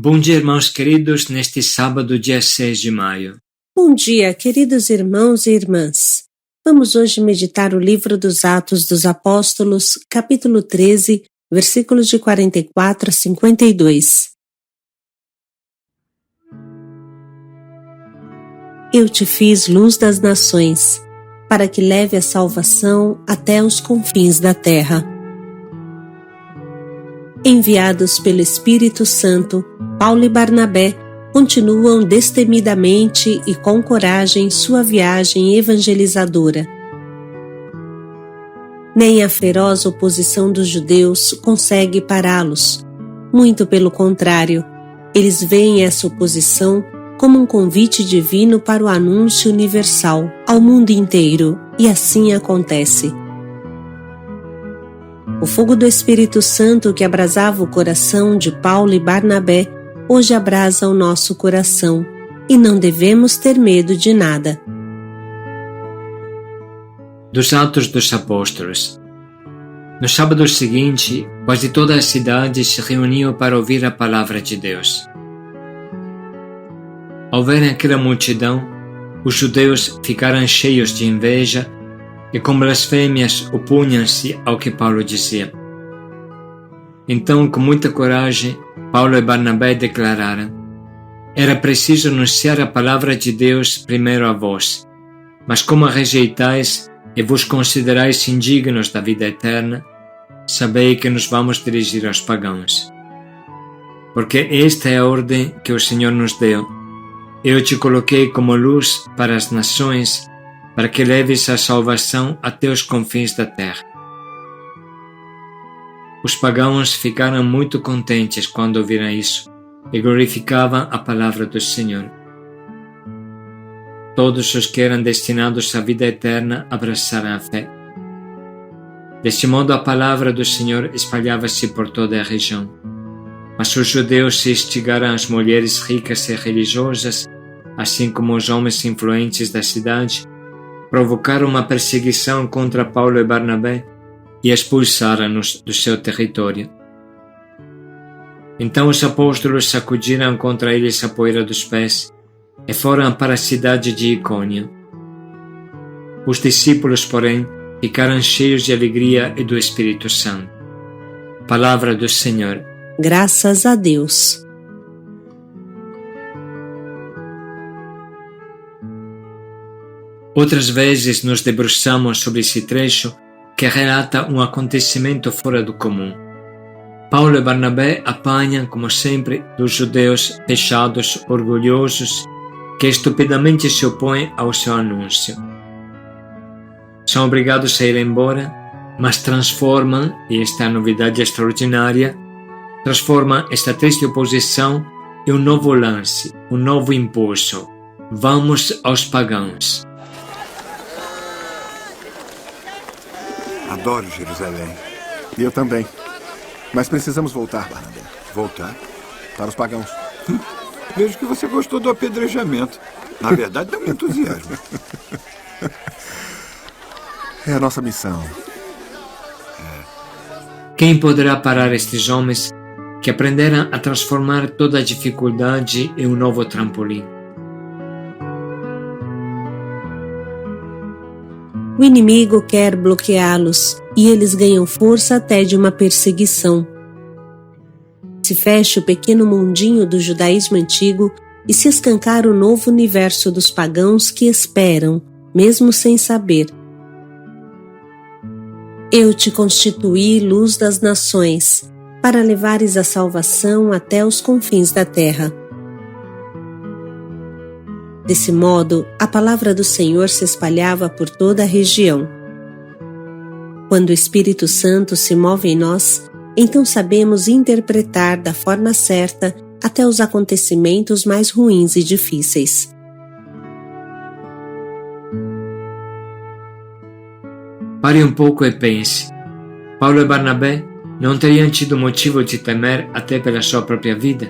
Bom dia, irmãos queridos, neste sábado, dia 6 de maio. Bom dia, queridos irmãos e irmãs. Vamos hoje meditar o livro dos Atos dos Apóstolos, capítulo 13, versículos de 44 a 52. Eu te fiz luz das nações, para que leve a salvação até os confins da terra. Enviados pelo Espírito Santo, Paulo e Barnabé continuam destemidamente e com coragem sua viagem evangelizadora. Nem a feroz oposição dos judeus consegue pará-los. Muito pelo contrário, eles veem essa oposição como um convite divino para o anúncio universal ao mundo inteiro, e assim acontece. O fogo do Espírito Santo que abrasava o coração de Paulo e Barnabé hoje abrasa o nosso coração, e não devemos ter medo de nada. Dos Atos dos Apóstolos. No sábado seguinte, quase toda a cidade se reuniu para ouvir a palavra de Deus. Ao verem aquela multidão, os judeus ficaram cheios de inveja e com blasfêmias opunham-se ao que Paulo dizia. Então, com muita coragem, Paulo e Barnabé declararam: era preciso anunciar a palavra de Deus primeiro a vós, mas como a rejeitais e vos considerais indignos da vida eterna, sabei que nos vamos dirigir aos pagãos. Porque esta é a ordem que o Senhor nos deu: eu te coloquei como luz para as nações, para que leves a salvação até os confins da terra. Os pagãos ficaram muito contentes quando ouviram isso e glorificavam a palavra do Senhor. Todos os que eram destinados à vida eterna abraçaram a fé. Deste modo, a palavra do Senhor espalhava-se por toda a região. Mas os judeus se instigaram as mulheres ricas e religiosas, assim como os homens influentes da cidade, provocaram uma perseguição contra Paulo e Barnabé e expulsaram-nos do seu território. Então os apóstolos sacudiram contra eles a poeira dos pés e foram para a cidade de Icônio. Os discípulos, porém, ficaram cheios de alegria e do Espírito Santo. Palavra do Senhor. Graças a Deus. Outras vezes nos debruçamos sobre esse trecho que relata um acontecimento fora do comum. Paulo e Barnabé apanham, como sempre, dos judeus fechados, orgulhosos, que estupidamente se opõem ao seu anúncio. São obrigados a ir embora, mas transformam, e esta é a novidade extraordinária, transformam esta triste oposição em um novo lance, um novo impulso. Vamos aos pagãos. Adoro Jerusalém. E eu também. Mas precisamos voltar, Barnabé. Voltar? Para os pagãos. Vejo que você gostou do apedrejamento. Na verdade, dá um entusiasmo. É a nossa missão. Quem poderá parar estes homens que aprenderam a transformar toda a dificuldade em um novo trampolim? O inimigo quer bloqueá-los e eles ganham força até de uma perseguição. Se fecha o pequeno mundinho do judaísmo antigo e se escancara o novo universo dos pagãos que esperam, mesmo sem saber. Eu te constituí luz das nações, para levares a salvação até os confins da terra. Desse modo, a palavra do Senhor se espalhava por toda a região. Quando o Espírito Santo se move em nós, então sabemos interpretar da forma certa até os acontecimentos mais ruins e difíceis. Pare um pouco e pense. Paulo e Barnabé não teriam tido motivo de temer até pela sua própria vida?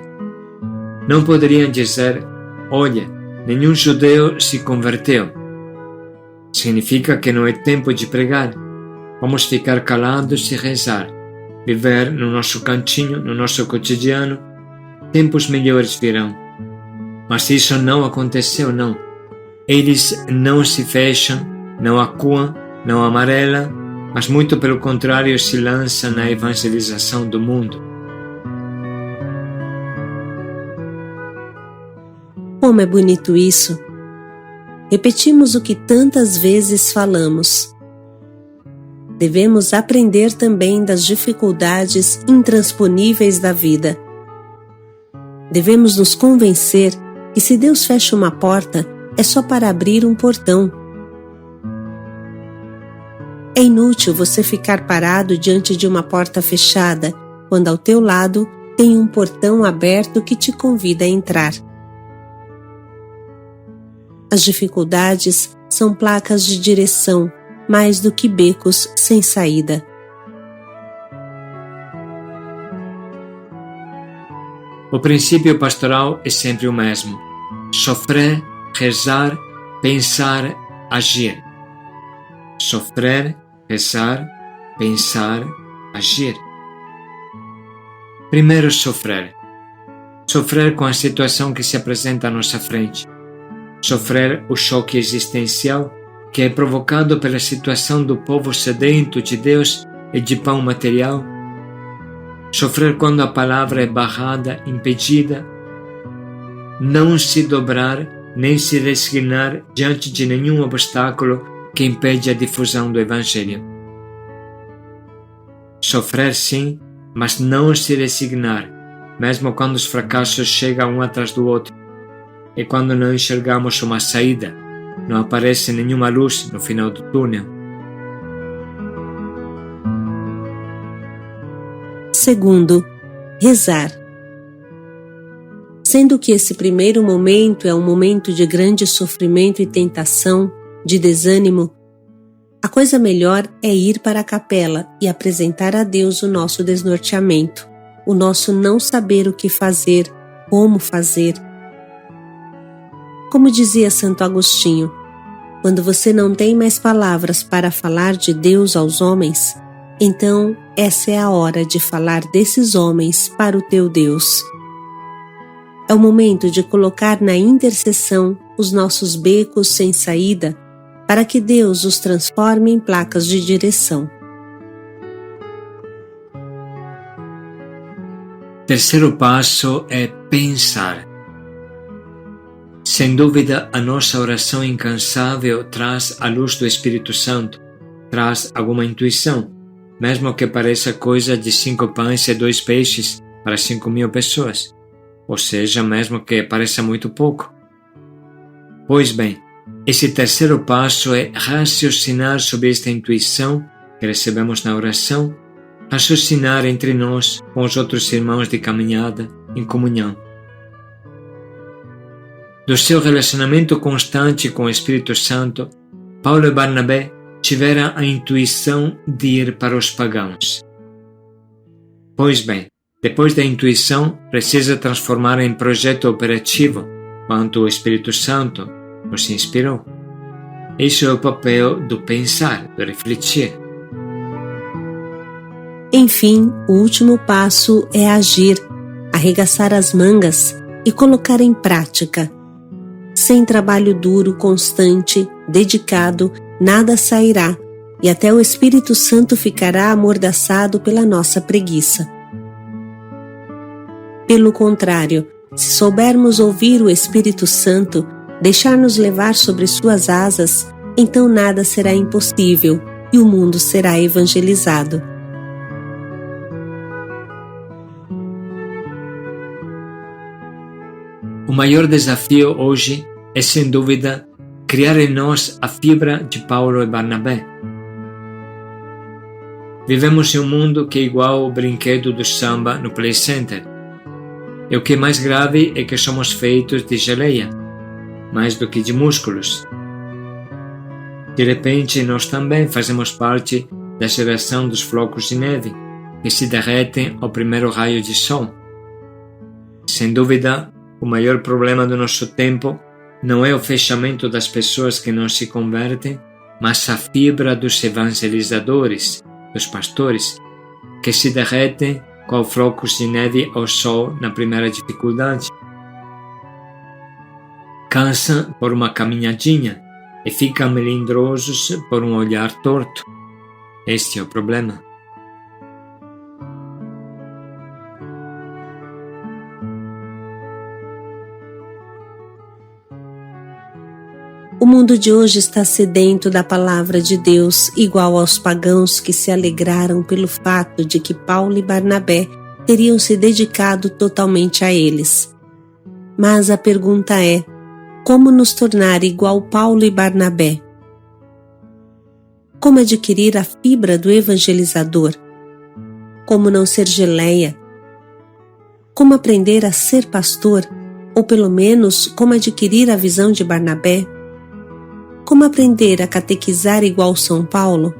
Não poderiam dizer: olha, nenhum judeu se converteu. Significa que não é tempo de pregar. Vamos ficar calados e rezar. Viver no nosso cantinho, no nosso cotidiano, tempos melhores virão. Mas isso não aconteceu, não. Eles não se fecham, não acuam, não amarelam, mas muito pelo contrário se lançam na evangelização do mundo. Como é bonito isso! Repetimos o que tantas vezes falamos. Devemos aprender também das dificuldades intransponíveis da vida. Devemos nos convencer que se Deus fecha uma porta, é só para abrir um portão. É inútil você ficar parado diante de uma porta fechada, quando ao teu lado tem um portão aberto que te convida a entrar. As dificuldades são placas de direção, mais do que becos sem saída. O princípio pastoral é sempre o mesmo: sofrer, rezar, pensar, agir. Sofrer, rezar, pensar, agir. Primeiro, sofrer. Sofrer com a situação que se apresenta à nossa frente. Sofrer o choque existencial que é provocado pela situação do povo sedento de Deus e de pão material. Sofrer quando a palavra é barrada, impedida. Não se dobrar nem se resignar diante de nenhum obstáculo que impede a difusão do Evangelho. Sofrer sim, mas não se resignar, mesmo quando os fracassos chegam um atrás do outro, e quando não enxergamos uma saída, não aparece nenhuma luz no final do túnel. Segundo, rezar. Sendo que esse primeiro momento é um momento de grande sofrimento e tentação, de desânimo, a coisa melhor é ir para a capela e apresentar a Deus o nosso desnorteamento, o nosso não saber o que fazer, como fazer. Como dizia Santo Agostinho, quando você não tem mais palavras para falar de Deus aos homens, então essa é a hora de falar desses homens para o teu Deus. É o momento de colocar na intercessão os nossos becos sem saída, para que Deus os transforme em placas de direção. Terceiro passo é pensar. Sem dúvida, a nossa oração incansável traz a luz do Espírito Santo, traz alguma intuição, mesmo que pareça coisa de 5 pães e 2 peixes para 5.000 pessoas, ou seja, mesmo que pareça muito pouco. Pois bem, esse terceiro passo é raciocinar sobre esta intuição que recebemos na oração, raciocinar entre nós com os outros irmãos de caminhada em comunhão. Do seu relacionamento constante com o Espírito Santo, Paulo e Barnabé tiveram a intuição de ir para os pagãos. Pois bem, depois da intuição, precisa transformar em projeto operativo, quanto o Espírito Santo nos inspirou. Esse é o papel do pensar, do refletir. Enfim, o último passo é agir, arregaçar as mangas e colocar em prática. Sem trabalho duro, constante, dedicado, nada sairá, e até o Espírito Santo ficará amordaçado pela nossa preguiça. Pelo contrário, se soubermos ouvir o Espírito Santo, deixar-nos levar sobre suas asas, então nada será impossível e o mundo será evangelizado. O maior desafio hoje é, sem dúvida, criar em nós a fibra de Paulo e Barnabé. Vivemos em um mundo que é igual ao brinquedo do samba no Play Center. E o que é mais grave é que somos feitos de geleia, mais do que de músculos. De repente, nós também fazemos parte da geração dos flocos de neve, que se derretem ao primeiro raio de sol. Sem dúvida, o maior problema do nosso tempo não é o fechamento das pessoas que não se convertem, mas a fibra dos evangelizadores, dos pastores, que se derretem qual flocos de neve ao sol na primeira dificuldade. Cansam por uma caminhadinha e ficam melindrosos por um olhar torto. Este é o problema. O mundo de hoje está sedento da palavra de Deus, igual aos pagãos que se alegraram pelo fato de que Paulo e Barnabé teriam se dedicado totalmente a eles. Mas a pergunta é: como nos tornar igual Paulo e Barnabé? Como adquirir a fibra do evangelizador? Como não ser geleia? Como aprender a ser pastor? Ou pelo menos, como adquirir a visão de Barnabé? Como aprender a catequizar igual São Paulo?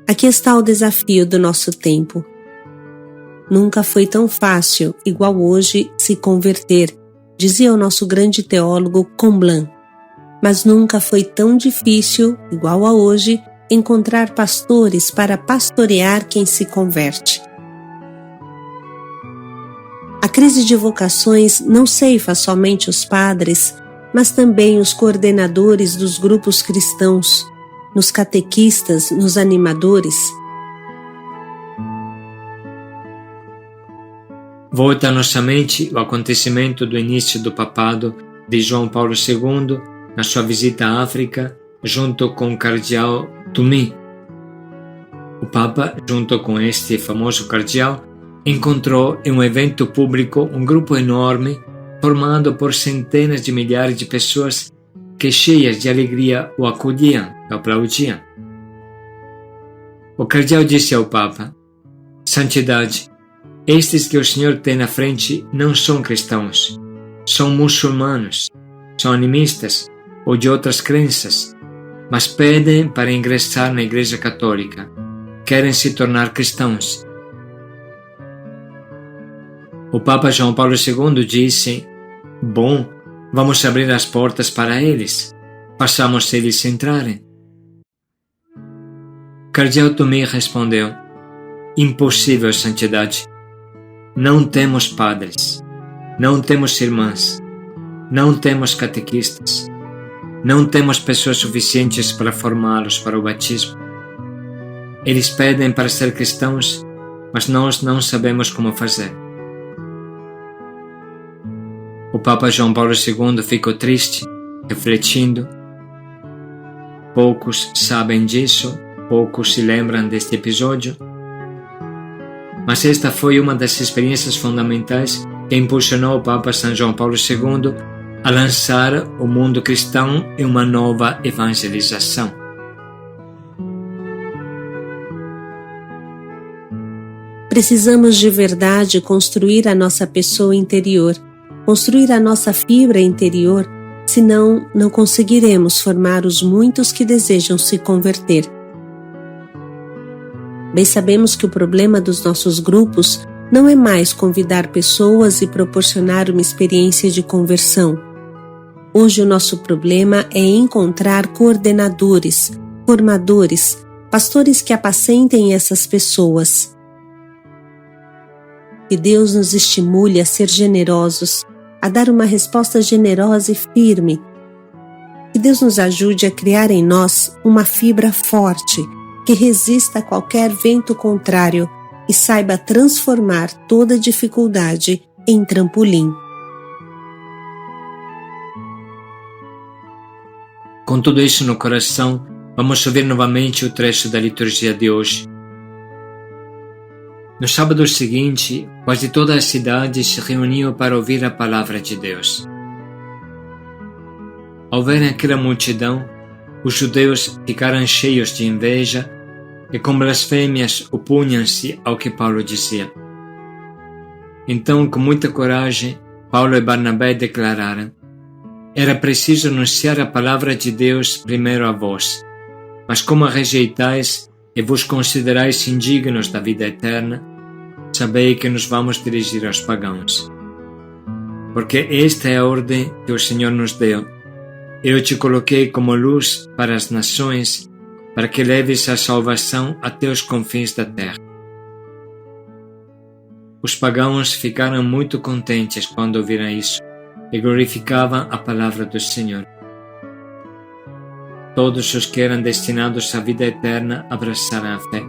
Aqui está o desafio do nosso tempo. Nunca foi tão fácil, igual hoje, se converter, dizia o nosso grande teólogo Comblan. Mas nunca foi tão difícil, igual a hoje, encontrar pastores para pastorear quem se converte. A crise de vocações não ceifa somente os padres, mas também os coordenadores dos grupos cristãos, nos catequistas, nos animadores. Volta à nossa mente o acontecimento do início do papado de João Paulo II na sua visita à África, junto com o cardeal Tumi. O Papa, junto com este famoso cardeal, encontrou em um evento público um grupo enorme formado por centenas de milhares de pessoas que, cheias de alegria, o acolhiam e aplaudiam. O cardeal disse ao Papa: Santidade, estes que o Senhor tem na frente não são cristãos, são muçulmanos, são animistas ou de outras crenças, mas pedem para ingressar na Igreja Católica, querem se tornar cristãos. O Papa João Paulo II disse: Bom, vamos abrir as portas para eles, façamos eles entrarem. Cardeal Tumi respondeu: Impossível, Santidade. Não temos padres, não temos irmãs, não temos catequistas, não temos pessoas suficientes para formá-los para o batismo. Eles pedem para ser cristãos, mas nós não sabemos como fazer. O Papa João Paulo II ficou triste, refletindo. Poucos sabem disso, poucos se lembram deste episódio. Mas esta foi uma das experiências fundamentais que impulsionou o Papa São João Paulo II a lançar o mundo cristão em uma nova evangelização. Precisamos de verdade construir a nossa pessoa interior, construir a nossa fibra interior, senão não conseguiremos formar os muitos que desejam se converter. Bem sabemos que o problema dos nossos grupos não é mais convidar pessoas e proporcionar uma experiência de conversão. Hoje o nosso problema é encontrar coordenadores, formadores, pastores que apacentem essas pessoas. Que Deus nos estimule a ser generosos, a dar uma resposta generosa e firme. Que Deus nos ajude a criar em nós uma fibra forte, que resista a qualquer vento contrário e saiba transformar toda dificuldade em trampolim. Com tudo isso no coração, vamos ouvir novamente o trecho da liturgia de hoje. No sábado seguinte, quase toda a cidade se reuniu para ouvir a palavra de Deus. Ao verem aquela multidão, os judeus ficaram cheios de inveja e com blasfêmias opunham-se ao que Paulo dizia. Então, com muita coragem, Paulo e Barnabé declararam: era preciso anunciar a palavra de Deus primeiro a vós, mas como a rejeitais e vos considerais indignos da vida eterna, sabei que nos vamos dirigir aos pagãos. Porque esta é a ordem que o Senhor nos deu: eu te coloquei como luz para as nações, para que leves a salvação até os confins da terra. Os pagãos ficaram muito contentes quando ouviram isso e glorificavam a palavra do Senhor. Todos os que eram destinados à vida eterna abraçaram a fé.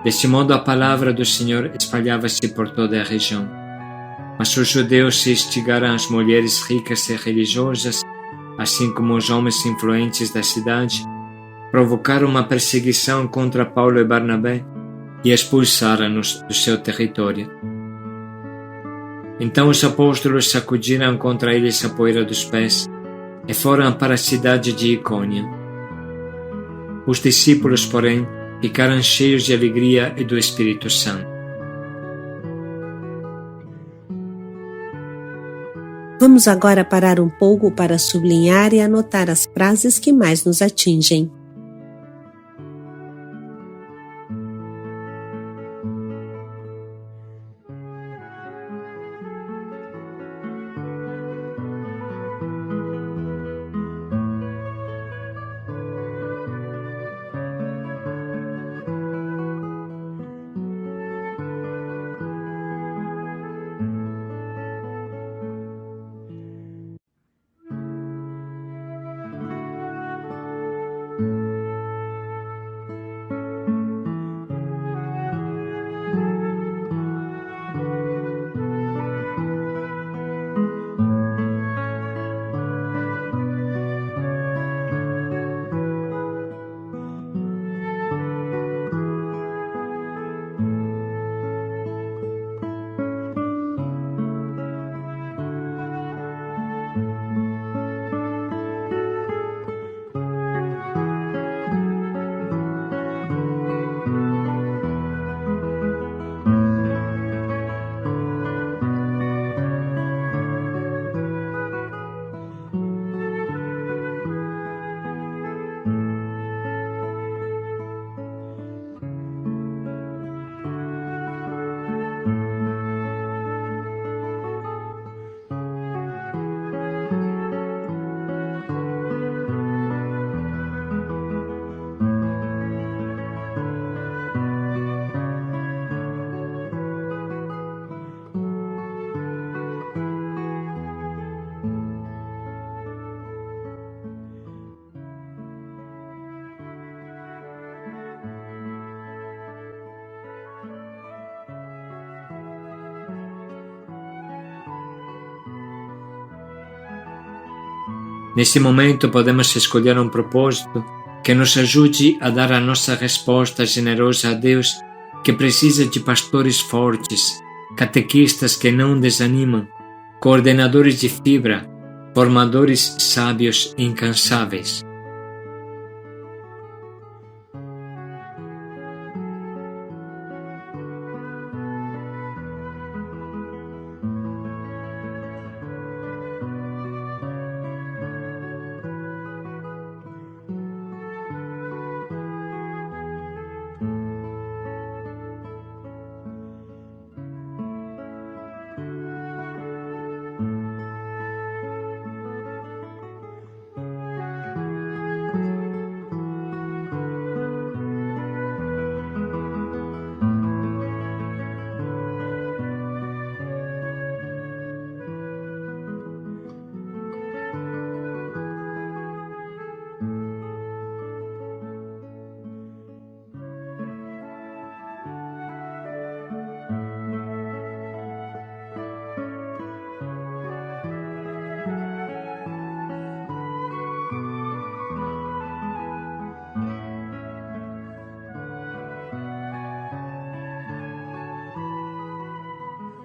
Deste modo, a palavra do Senhor espalhava-se por toda a região. Mas os judeus se instigaram às mulheres ricas e religiosas, assim como os homens influentes da cidade, provocaram uma perseguição contra Paulo e Barnabé e expulsaram-nos do seu território. Então os apóstolos sacudiram contra eles a poeira dos pés e foram para a cidade de Icônio. Os discípulos, porém, ficaram cheios de alegria e do Espírito Santo. Vamos agora parar um pouco para sublinhar e anotar as frases que mais nos atingem. Nesse momento, podemos escolher um propósito que nos ajude a dar a nossa resposta generosa a Deus, que precisa de pastores fortes, catequistas que não desanimam, coordenadores de fibra, formadores sábios e incansáveis.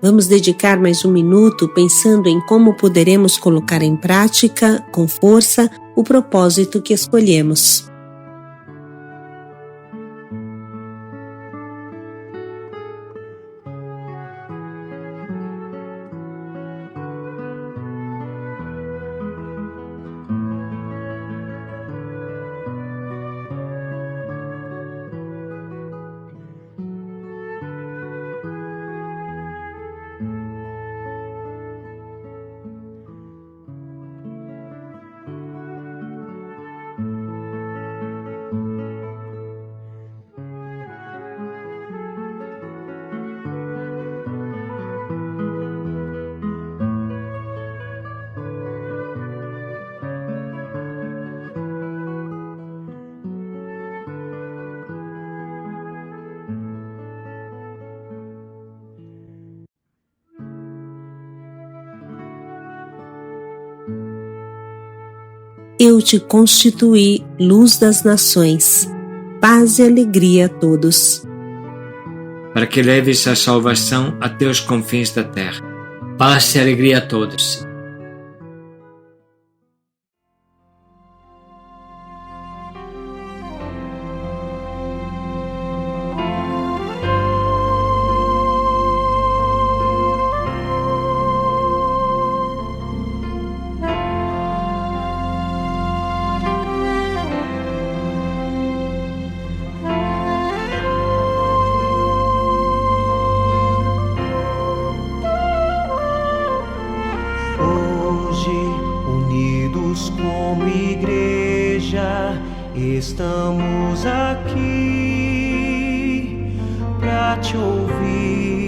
Vamos dedicar mais um minuto pensando em como poderemos colocar em prática, com força, o propósito que escolhemos. eu te constituí luz das nações. Paz e alegria a todos. Para que leves a salvação até os confins da terra. Paz e alegria a todos. Unidos como igreja, estamos aqui para te ouvir.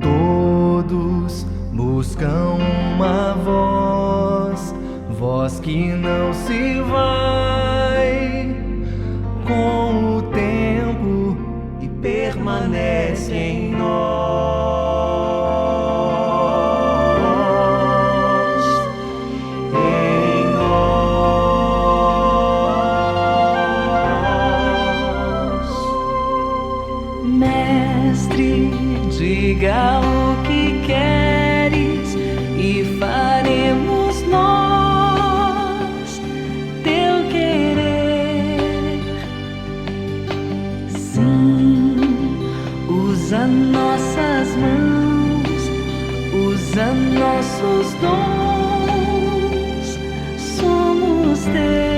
Todos buscam uma voz, voz que não se vai com o tempo e permanece em nós. Mestre, diga o que queres e faremos nós teu querer. Sim, usa nossas mãos, usa nossos dons, somos teus.